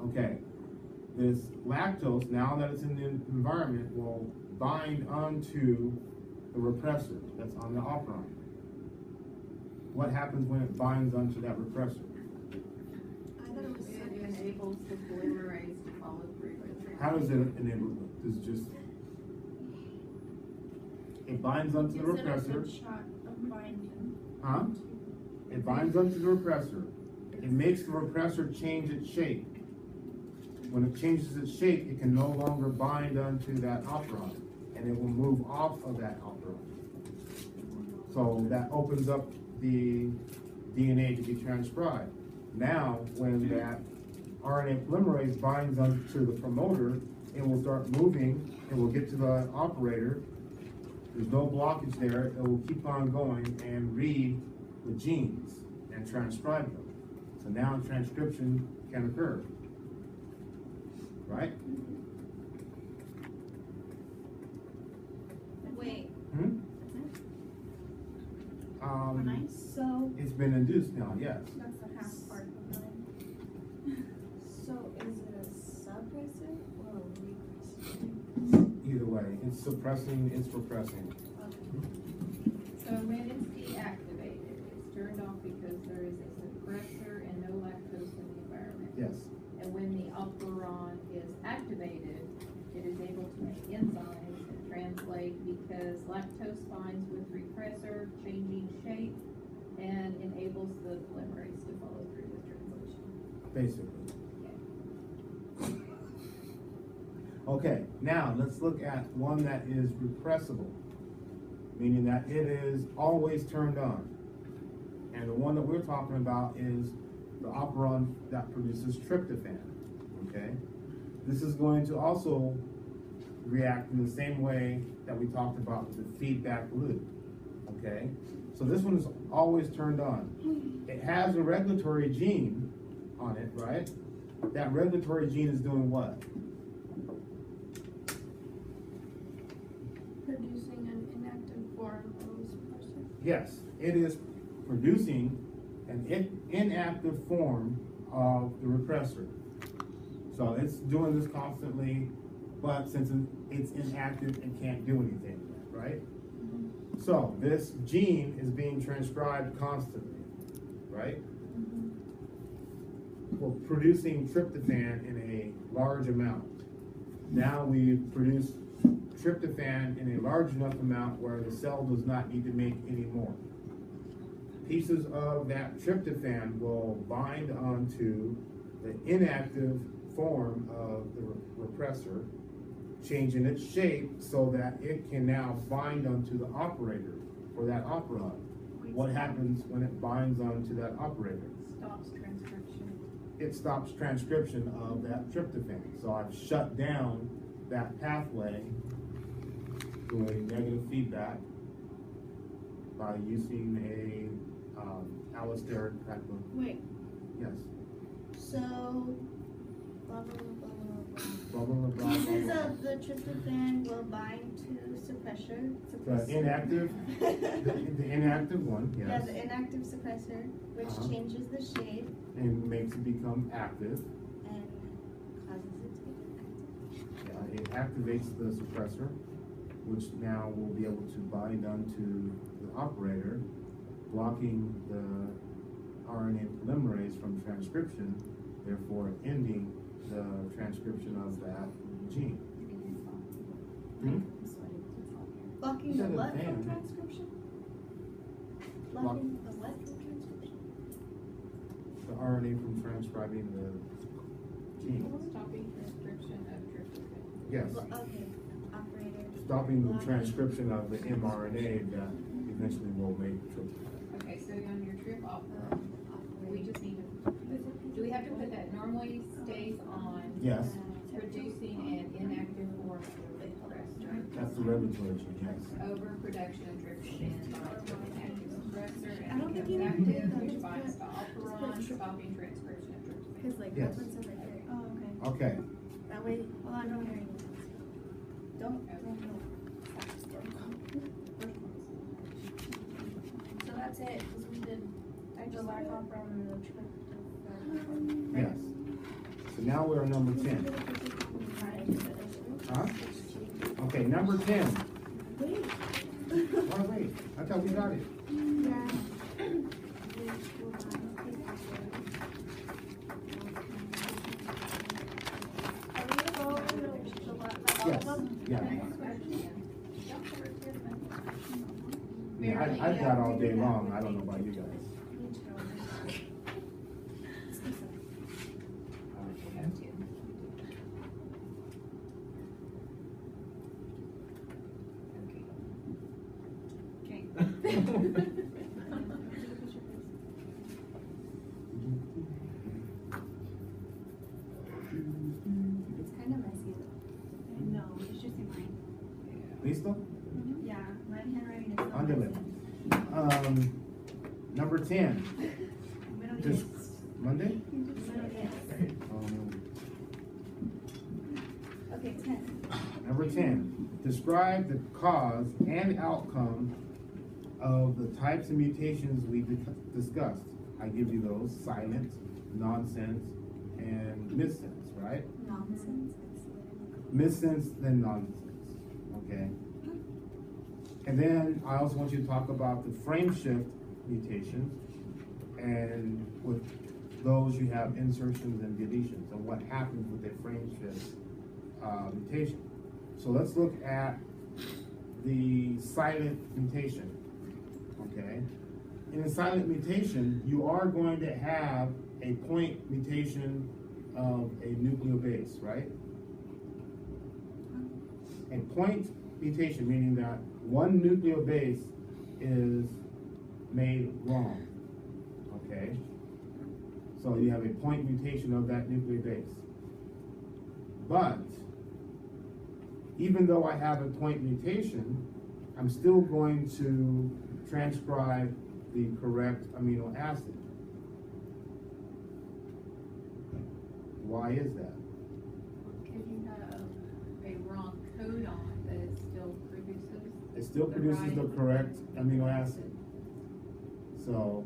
Okay, this lactose, now that it's in the environment, will bind onto the repressor that's on the operon. What happens when it binds onto that repressor? It enables the polymerase to follow through with How does it enable it? Does it just, it binds onto the repressor. Huh? It binds onto the repressor. It makes the repressor change its shape. When it changes its shape, it can no longer bind onto that operon, and it will move off of that operon. So that opens up the DNA to be transcribed. Now, when that RNA polymerase binds onto the promoter, it will start moving, it will get to the operator. There's no blockage there. It will keep on going and read the genes and transcribe them. So now transcription can occur. Right? Wait. So It's been induced now, yes. that's the half part of mine. So is it a suppressor or a repressor? Either way, it's suppressing, it's repressing. So when it's deactivated, it's turned off because there is a suppressor and no lactose in the environment. Yes. And when the operon is activated, it is able to make enzymes and translate because lactose binds with repressor, changing shape, and enables the polymerase to follow through with translation. Basically. Okay, now let's look at one that is repressible, meaning that it is always turned on. And the one that we're talking about is the operon that produces tryptophan. Okay, this is going to also react in the same way that we talked about with the feedback loop. Okay, so this one is always turned on. It has a regulatory gene on it, right? That regulatory gene is doing what? Producing an inactive form of suppressor. Yes, it is producing an inactive form of the repressor. So it's doing this constantly, but since it's inactive, it can't do anything, right? So this gene is being transcribed constantly, right? We're producing tryptophan in a large amount. Now we produce tryptophan in a large enough amount where the cell does not need to make any more. Pieces of that tryptophan will bind onto the inactive form of the repressor, changing its shape so that it can now bind onto the operator for that operon. What happens when it binds onto that operator? Stops transcription. It stops transcription of that tryptophan. So I've shut down that pathway doing negative feedback by using a allosteric type of. Wait, Yes. so blah blah blah Blah, blah, blah, blah, blah, pieces blah. of the tryptophan will bind to suppressor. The inactive, the inactive one, Yeah, yes, the inactive suppressor, which changes the shape and makes it become active. and causes it to be inactive. It activates the suppressor, which now will be able to bind onto the operator, blocking the RNA polymerase from transcription, therefore ending the transcription of that gene. Blocking You the said a what fan. from transcription? Blocking the what from transcription? The RNA from transcribing the gene. Stopping transcription of tryptophan. Yes, Okay, operator. stopping the transcription of the mRNA that eventually will make tryptophan. Okay, so on your trip operon, we just need to, do we have to put that normally stays on? Yes, Producing an inactive form of the repressor. that's the regulatory gene, yes. Overproduction of tryptophan binds to an active suppressor I don't and think becomes you need to active, put that. which binds to Just operon, put stopping transcription of tryptophan. Cause like, Yes. that one says right there. Oh, Okay, that way, hold on, don't hear you. Don't. So that's it, cause we did the lac operon and the tryptophan. yes. So now we're on number 10. Huh? Okay, number 10. Oh, wait, I thought we got it. Yes, yeah. Yeah, I've got all day long. I don't know about you guys. It's kind of messy though. No, it's just in mine. Listo? Yeah, my handwriting is not Ándale. messy. Number 10. Just Monday? Okay, 10. Number 10. Describe the cause and outcome of the types of mutations we discussed. I give you those: silent, nonsense, and missense, right? Nonsense. Missense, then nonsense, okay? And then I also want you to talk about the frame shift mutations, and with those you have insertions and deletions, and what happens with a frame shift mutation. So let's look at the silent mutation, okay? In a silent mutation, you are going to have a point mutation of a nucleobase, right? A point mutation, meaning that one nucleobase is made wrong, okay? So you have a point mutation of that nucleobase. But even though I have a point mutation, I'm still going to transcribe the correct amino acid. Why is that? Because you have a wrong codon that it still produces. It still produces the correct amino acid. So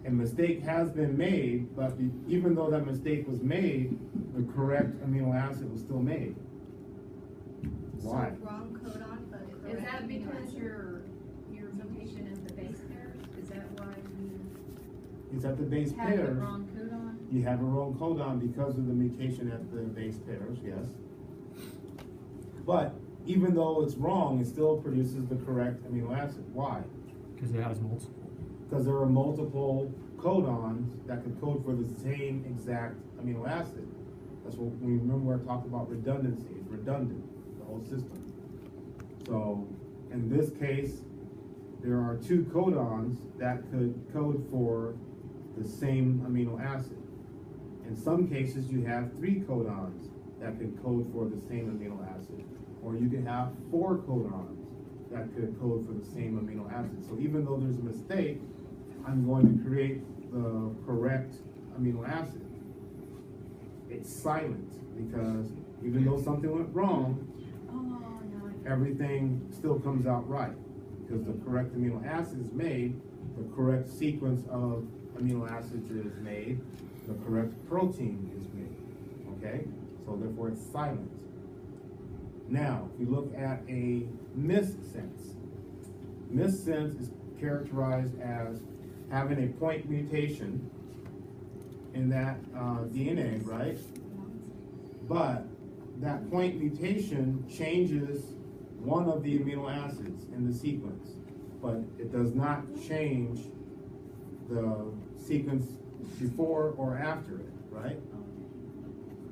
a mistake has been made, but even though that mistake was made, the correct amino acid was still made. Why? So wrong codon, but correct. Is that amino because acid. your mutation in the base pairs? Is that why you It's at the base have the pairs. wrong codon? You have a wrong codon because of the mutation at the base pairs, yes. But even though it's wrong, it still produces the correct amino acid. Why? Because it has multiple. Because there are multiple codons that can code for the same exact amino acid. That's what we remember I talked about redundancy. It's redundant, the whole system. So in this case, there are two codons that could code for the same amino acid. In some cases, you have three codons that could code for the same amino acid. Or you can have four codons that could code for the same amino acid. So even though there's a mistake, I'm going to create the correct amino acid. It's silent because even though something went wrong, everything still comes out right because the correct amino acid is made, the correct sequence of amino acids is made, the correct protein is made, okay? So therefore it's silent. Now, if you look at a missense, missense is characterized as having a point mutation in that DNA, right? But that point mutation changes one of the amino acids in the sequence, but it does not change the sequence before or after it, right?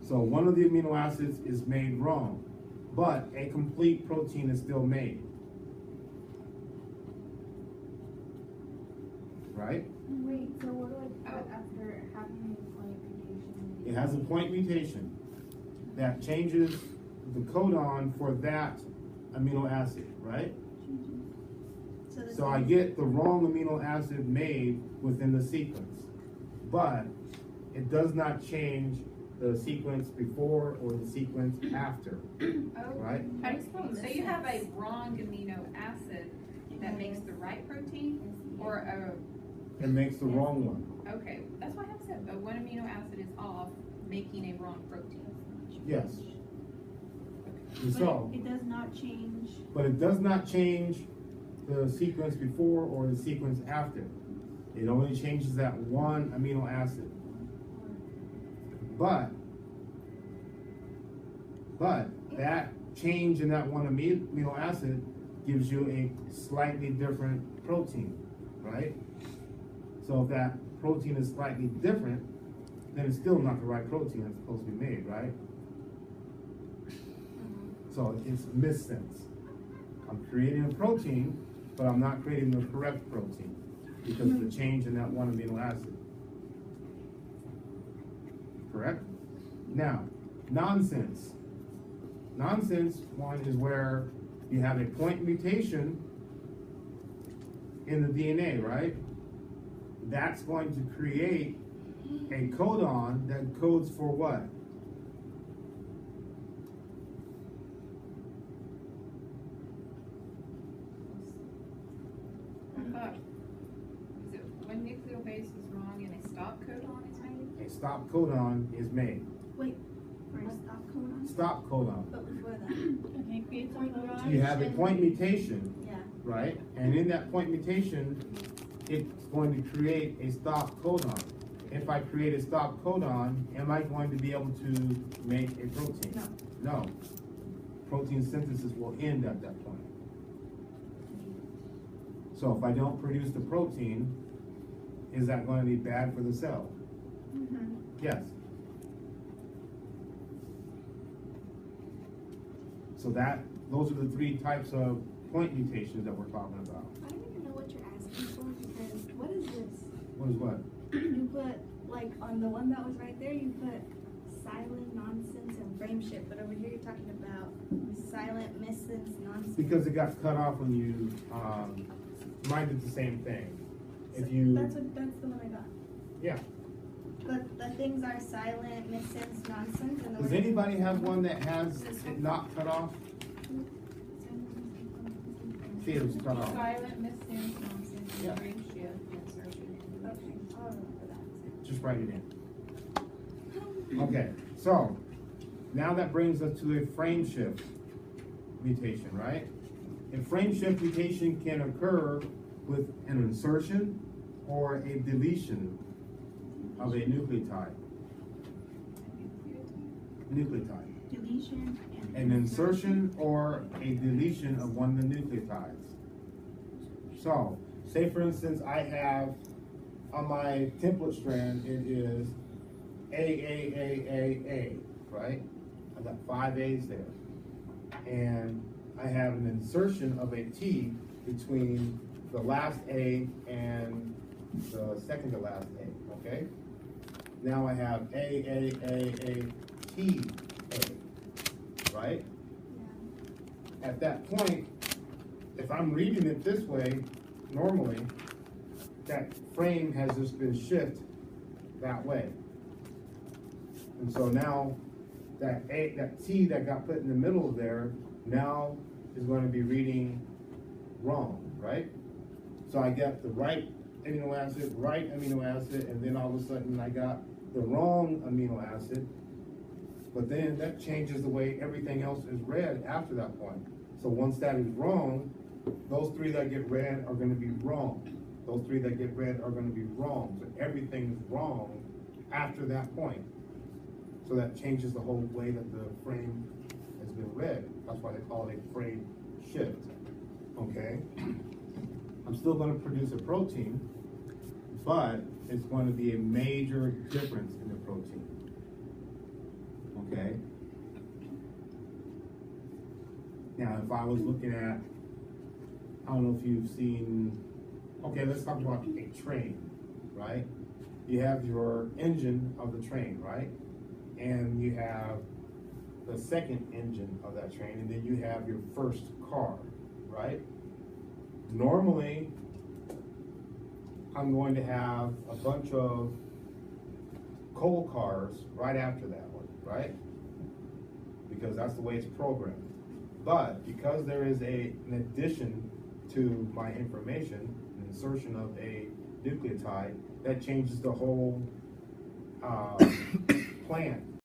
So one of the amino acids is made wrong, but a complete protein is still made. Right? Wait, so what do I put after having a point mutation? It has a point mutation that changes the codon for that amino acid, right? So I get the wrong amino acid made within the sequence, but it does not change the sequence before or the sequence after, right? So you have a wrong amino acid that makes the right protein, or a, It makes the wrong one. okay, that's what I said, but one amino acid is off, making a wrong protein. Yes. And But so, it does not change. but it does not change the sequence before or the sequence after. It only changes that one amino acid. But that change in that one amino acid gives you a slightly different protein, right? So if that protein is slightly different, then it's still not the right protein that's supposed to be made, right? So it's missense. I'm creating a protein, but I'm not creating the correct protein because of the change in that one amino acid. Correct? Now, nonsense. Nonsense one is where you have a point mutation in the DNA, right? That's going to create a codon that codes for what? Is it one nucleobase is wrong and a stop codon is made? A stop codon is made. Wait, for a stop codon? Stop codon. But before that, Okay, create some codon. You have a point mutation, yeah. right? And in that point mutation, it's going to create a stop codon. If I create a stop codon, am I going to be able to make a protein? No. No. Protein synthesis will end at that point. So if I don't produce the protein, is that going to be bad for the cell? Mm-hmm. Yes. So those are the three types of point mutations that we're talking about. I don't even know what you're asking for because what is this? What is what? You put, like, on the one that was right there, you put silent, nonsense, and frame shift. But over here, you're talking about silent, missense, nonsense. Because it got cut off when you, mine did the same thing. If you, That's the one I got. yeah. But the things are silent, missense, nonsense, and the Does anybody have one that has it not cut off? See, it was cut off. Silent, missense, nonsense, Yeah. frame shift, insertion. Okay, I'll remember that. Just write it in. Okay, so now that brings us to a frame shift mutation, right? A frame shift mutation can occur with an insertion or a deletion of a nucleotide. Deletion and An insertion or a deletion of one of the nucleotides. So, say for instance, I have on my template strand, it is A, right? I've got 5 A's there. And I have an insertion of a T between the last A and the second to last A, okay? Now I have A, T, A, right? yeah. At that point, if I'm reading it this way, normally, that frame has just been shifted that way. And so now, that T that got put in the middle there, now is going to be reading wrong, right? So I got the right amino acid, and then all of a sudden I got the wrong amino acid, but then that changes the way everything else is read after that point. So once that is wrong, those 3 that get read are going to be wrong. Those 3 that get read are going to be wrong. So everything is wrong after that point. So that changes the whole way that the frame has been read. That's why they call it a frame shift. Okay? I'm still going to produce a protein, but it's going to be a major difference in the protein. Okay? Now, if I was looking at, I don't know if you've seen, okay, let's talk about a train, right? You have your engine of the train, right? And you have the second engine of that train, and then you have your first car, right? Normally, I'm going to have a bunch of coal cars right after that one, right? Because that's the way it's programmed. But because there is an addition to my information, an insertion of a nucleotide, that changes the whole plant.